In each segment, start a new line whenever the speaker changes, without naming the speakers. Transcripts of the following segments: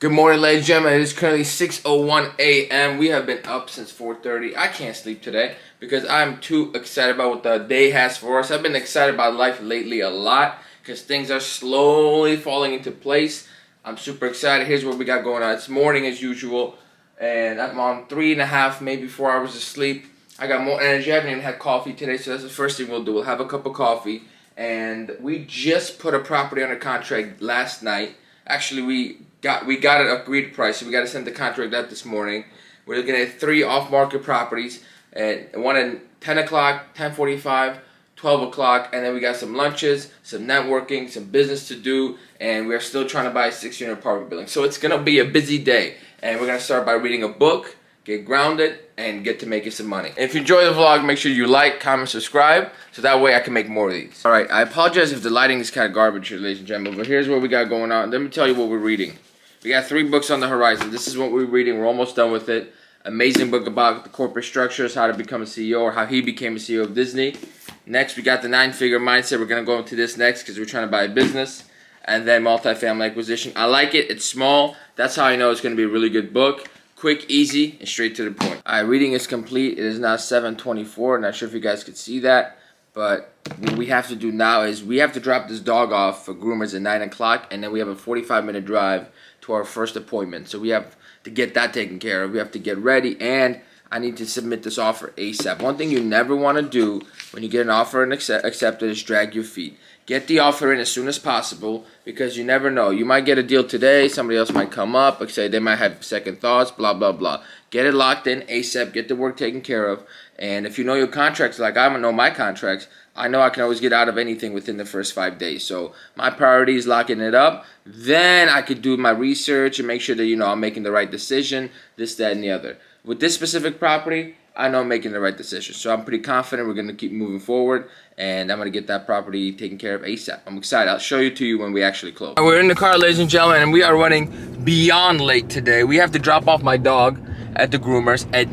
Good morning, ladies and gentlemen. It is currently 6:01 a.m. We have been up since 4:30. I can't sleep today because I'm too excited about what the day has for us. I've been excited about life lately a lot because things are slowly falling into place. I'm super excited. Here's what we got going on. It's morning as usual, and I'm on 3.5, maybe 4 hours of sleep. I got more energy. I haven't even had coffee today, so that's the first thing we'll do. We'll have a cup of coffee, and we just put a property under contract last night. Actually, we got an agreed price, so we got to send the contract out this morning. We're looking at 3 off-market properties, and one at 10 o'clock, 10:45, 12 o'clock, and then we got some lunches, some networking, some business to do, and we're still trying to buy a 6-unit apartment building. So it's going to be a busy day, and we're going to start by reading a book, get grounded, and get to making some money. If you enjoy the vlog, make sure you like, comment, subscribe, so that way I can make more of these. Alright, I apologize if the lighting is kind of garbage here, ladies and gentlemen, but here's what we got going on. Let me tell you what we're reading. We got 3 books on the horizon. This is what we're reading. We're almost done with it. Amazing book about the corporate structures, how to become a CEO, or how he became a CEO of Disney. Next, we got the 9-figure mindset. We're going to go into this next because we're trying to buy a business. And then multifamily acquisition. I like it. It's small. That's how I know it's going to be a really good book. Quick, easy, and straight to the point. Alright, reading is complete. It is now 7:24. Not sure if you guys could see that. But what we have to do now is we have to drop this dog off for groomers at 9 o'clock. And then we have a 45-minute drive to our first appointment. So we have to get that taken care of. We have to get ready. And I need to submit this offer ASAP. One thing you never want to do when you get an offer and accept it is drag your feet. Get the offer in as soon as possible because you never know. You might get a deal today. Somebody else might come up. Like say they might have second thoughts, blah, blah, blah. Get it locked in ASAP. Get the work taken care of. And if you know your contracts like I know my contracts, I know I can always get out of anything within the first 5 days. So my priority is locking it up. Then I could do my research and make sure that, I'm making the right decision, this, that, and the other. With this specific property, I know I'm making the right decision. So I'm pretty confident we're going to keep moving forward. And I'm going to get that property taken care of ASAP. I'm excited. I'll show you to you when we actually close. We're in the car, ladies and gentlemen, and we are running beyond late today. We have to drop off my dog at the groomers at,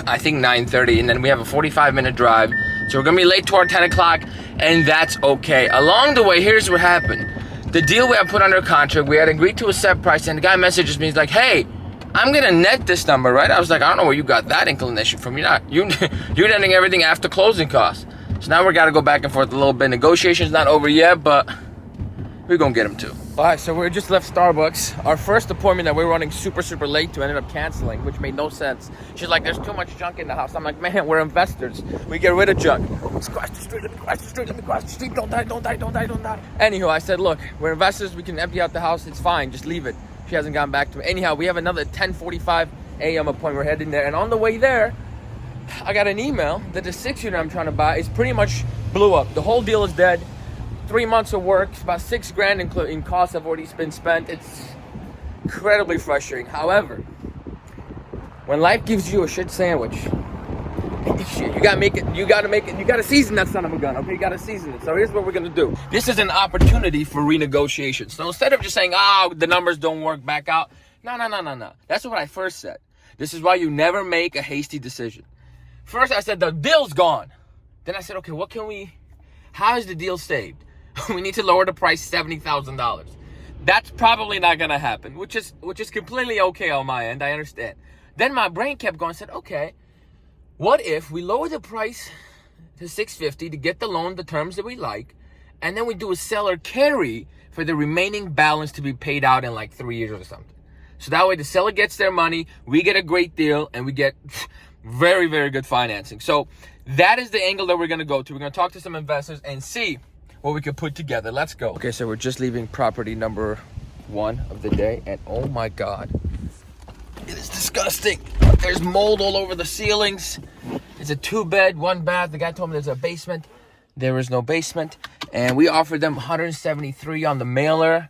I think, 9:30. And then we have a 45-minute drive. So we're going to be late to our 10 o'clock, and that's okay. Along the way, here's what happened. The deal we had put under contract, we had agreed to a set price, and the guy messages me. He's like, hey, I'm going to net this number, right? I was like, I don't know where you got that inclination from. You're netting everything after closing costs. So now we got to go back and forth a little bit. Negotiation's not over yet, but we're going to get them too. All right, so we just left Starbucks. Our first appointment that we were running super late to ended up canceling, which made no sense. She's like, there's too much junk in the house. I'm like, man, we're investors. We get rid of junk. Let's cross the street, let me cross the street, let me cross the street. Don't die. Anywho, I said, look, we're investors. We can empty out the house. It's fine. Just leave it. She hasn't gotten back to me. Anyhow, we have another 10:45 a.m. appointment. We're heading there. And on the way there, I got an email that the 6-unit I'm trying to buy is pretty much blew up. The whole deal is dead. 3 months of work, about $6,000 in costs have already been spent. It's incredibly frustrating. However, when life gives you a shit sandwich, you gotta make it. You gotta season that son of a gun. Okay, you gotta season it. So here's what we're gonna do. This is an opportunity for renegotiation. So instead of just saying, the numbers don't work, back out. No. That's what I first said. This is why you never make a hasty decision. First, I said the deal's gone. Then I said, okay, how is the deal saved? We need to lower the price $70,000. That's probably not gonna happen, which is completely okay on my end. I understand. Then my brain kept going. Said, okay, what if we lower the price to $650 to get the loan, the terms that we like, and then we do a seller carry for the remaining balance to be paid out in like 3 years or something. So that way the seller gets their money, we get a great deal, and we get very, very good financing. So that is the angle that we're gonna go to. We're gonna talk to some investors and see what we can put together. Let's go. Okay, so we're just leaving property number 1 of the day, and oh my God, it is disgusting. There's mold all over the ceilings. It's a 2-bed, 1-bath. The guy told me there's a basement. There is no basement, and we offered them $173 on the mailer.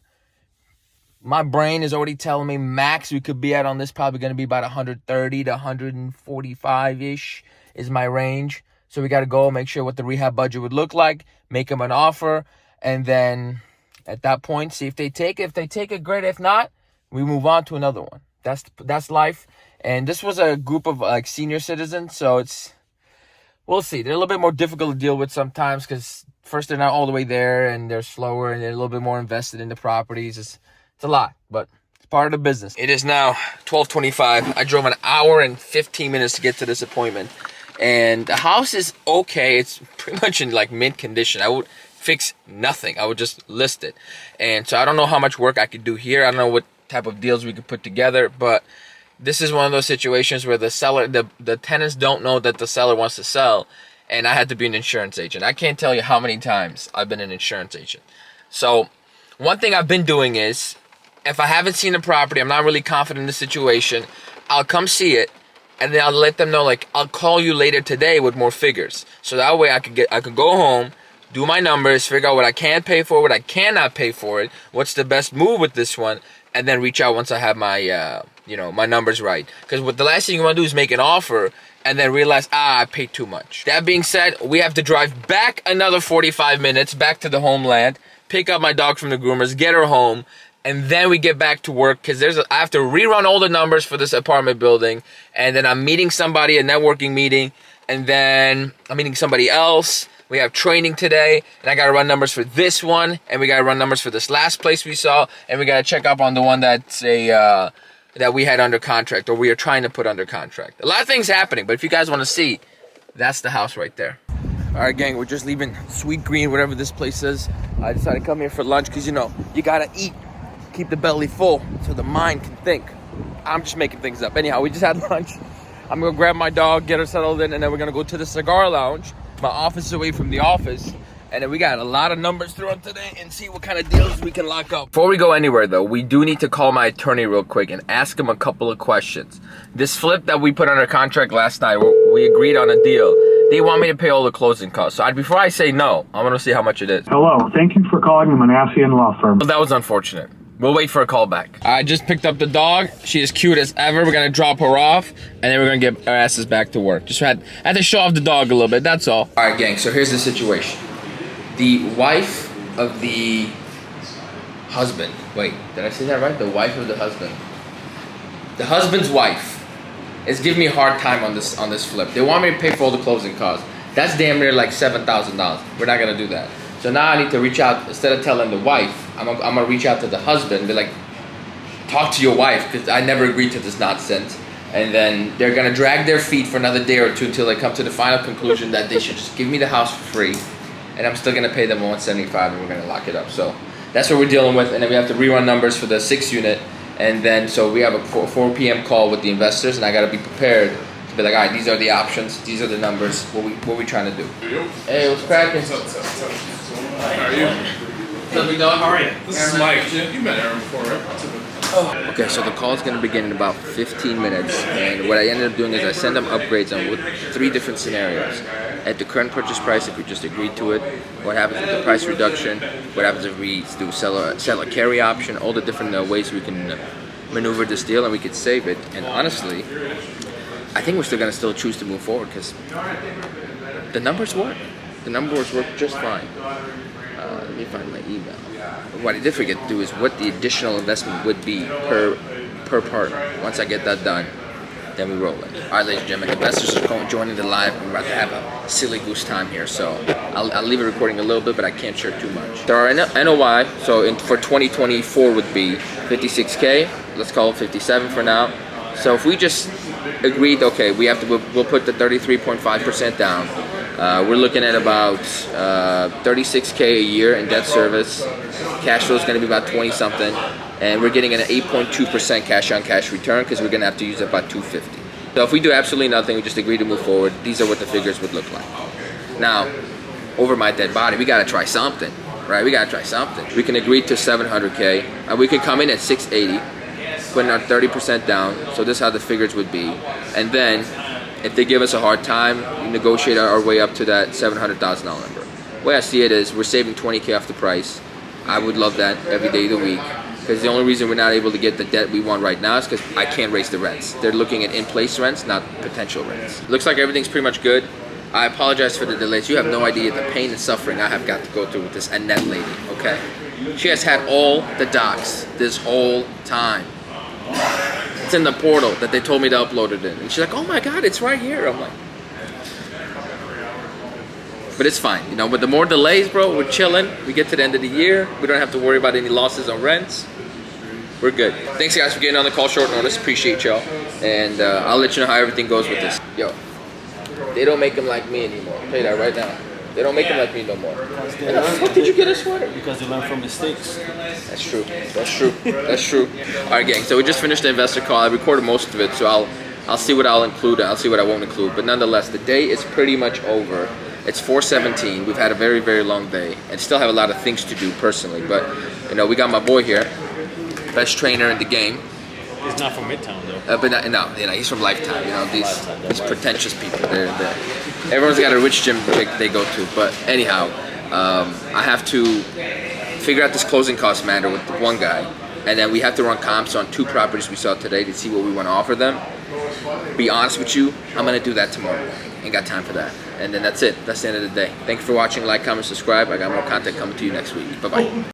My brain is already telling me max we could be at on this probably going to be about 130 to 145-ish is my range. So we got to go make sure what the rehab budget would look like, make them an offer, and then at that point, see if they take it. If they take it, great. If not, we move on to another one. That's life. And this was a group of like senior citizens, so we'll see. They're a little bit more difficult to deal with sometimes because first they're not all the way there and they're slower and they're a little bit more invested in the properties. It's a lot, but Part of the business. It is now 12:25. I drove an hour and 15 minutes to get to this appointment. And the house is okay. It's pretty much in like mint condition. I would fix nothing. I would just list it. And so I don't know how much work I could do here. I don't know what type of deals we could put together. But this is one of those situations where the seller, the tenants don't know that the seller wants to sell. And I had to be an insurance agent. I can't tell you how many times I've been an insurance agent. So one thing I've been doing is, if I haven't seen the property, I'm not really confident in the situation, I'll come see it, and then I'll let them know, like, I'll call you later today with more figures. So that way I could go home, do my numbers, figure out what I can pay for, what I cannot pay for it, what's the best move with this one, and then reach out once I have my, my numbers right. Because what the last thing you want to do is make an offer and then realize, I paid too much. That being said, we have to drive back another 45 minutes back to the homeland, pick up my dog from the groomers, get her home, and then we get back to work because I have to rerun all the numbers for this apartment building, and then I'm meeting somebody, a networking meeting, and then I'm meeting somebody else. We have training today, and I got to run numbers for this one, and we got to run numbers for this last place we saw, and we got to check up on the one that's that we had under contract, or we are trying to put under contract. A lot of things happening, but if you guys want to see, that's the house right there. All right, gang, we're just leaving Sweet Green, whatever this place is. I decided to come here for lunch because, you got to eat. Keep the belly full so the mind can think. I'm just making things up. Anyhow, we just had lunch. I'm gonna grab my dog, get her settled in, and then we're gonna go to the cigar lounge. My office is away from the office, and then we got a lot of numbers thrown today and see what kind of deals we can lock up. Before we go anywhere though, we do need to call my attorney real quick and ask him a couple of questions. This flip that we put under contract last night, we agreed on a deal. They want me to pay all the closing costs. So before I say no, I want to see how much it is.
Hello, thank you for calling the Manassian Law Firm.
Well, that was unfortunate. We'll wait for a call back. I just picked up the dog. She is cute as ever. We're gonna drop her off, and then we're gonna get our asses back to work. Just had to show off the dog a little bit, that's all. All right, gang, so here's the situation. The wife of the husband. Wait, did I say that right? The wife of the husband. The husband's wife is giving me a hard time on this flip. They want me to pay for all the closing costs. That's damn near like $7,000. We're not gonna do that. So now I need to reach out, instead of telling the wife, I'm gonna reach out to the husband, be like, talk to your wife, because I never agreed to this nonsense. And then they're gonna drag their feet for another day or two until they come to the final conclusion that they should just give me the house for free, and I'm still gonna pay them $175, and we're gonna lock it up. So that's what we're dealing with, and then we have to rerun numbers for the 6 unit, and then so we have a 4 p.m. call with the investors, and I gotta be prepared to be like, all right, these are the options, these are the numbers, what we trying to do. Hey, what's cracking?
How are you?
What's up, big dog? How are you?
This is Mike. You met Aaron before, right?
Okay, so the call is going to begin in about 15 minutes, and what I ended up doing is I send them upgrades on 3 different scenarios. At the current purchase price, if we just agreed to it, what happens with the price reduction, what happens if we do sell a carry option, all the different ways we can maneuver this deal and we could save it. And honestly, I think we're still going to choose to move forward because the numbers work. The numbers work just fine. Let me find my email. What I did forget to do is what the additional investment would be per partner. Once I get that done, then we roll it. All right, ladies and gentlemen, investors are joining the live. We're about to have a silly goose time here, so I'll leave it recording a little bit, but I can't share too much. There are NOI, so for 2024 would be 56K. Let's call it 57 for now. So if we just agreed, okay, we'll put the 33.5% down. We're looking at about 36K a year in debt service. Cash flow is going to be about 20 something, and we're getting an 8.2% cash on cash return because we're going to have to use about 250. So if we do absolutely nothing, we just agree to move forward. These are what the figures would look like. Now, over my dead body, we got to try something, right? We got to try something. We can agree to 700K, and we could come in at 680, putting our 30% down. So this is how the figures would be, and then if they give us a hard time, we negotiate our way up to that $700,000 number. The way I see it is we're saving 20K off the price. I would love that every day of the week because the only reason we're not able to get the debt we want right now is because I can't raise the rents. They're looking at in-place rents, not potential rents. Looks like everything's pretty much good. I apologize for the delays. You have no idea the pain and suffering I have got to go through with this Annette lady, okay? She has had all the docs this whole time. It's in the portal that they told me to upload it in. And she's like, oh my God, it's right here. I'm like, but it's fine. With the more delays, bro, we're chilling. We get to the end of the year. We don't have to worry about any losses on rents. we're good. Thanks guys for getting on the call short notice. Appreciate y'all. And I'll let you know how everything goes with this. Yo, they don't make them like me anymore. I'll tell you that right now. They don't make them like me no more. Where the fuck did you get a sweater?
Because they learn from mistakes.
That's true. That's true. That's true. All right, gang. So we just finished the investor call. I recorded most of it, so I'll see what I'll include. I'll see what I won't include. But nonetheless, the day is pretty much over. It's 4:17. We've had a very, very long day, and still have a lot of things to do personally. But you know, we got my boy here, best trainer in the game.
He's not from Midtown though.
But no, you know, he's from Lifetime. You know, these pretentious people. They're everyone's got a rich gym they go to. But anyhow, I have to figure out this closing cost matter with the one guy, and then we have to run comps on 2 properties we saw today to see what we want to offer them. Be honest with you, I'm gonna do that tomorrow morning. Ain't got time for that. And then that's it. That's the end of the day. Thank you for watching. Like, comment, subscribe. I got more content coming to you next week. Bye bye.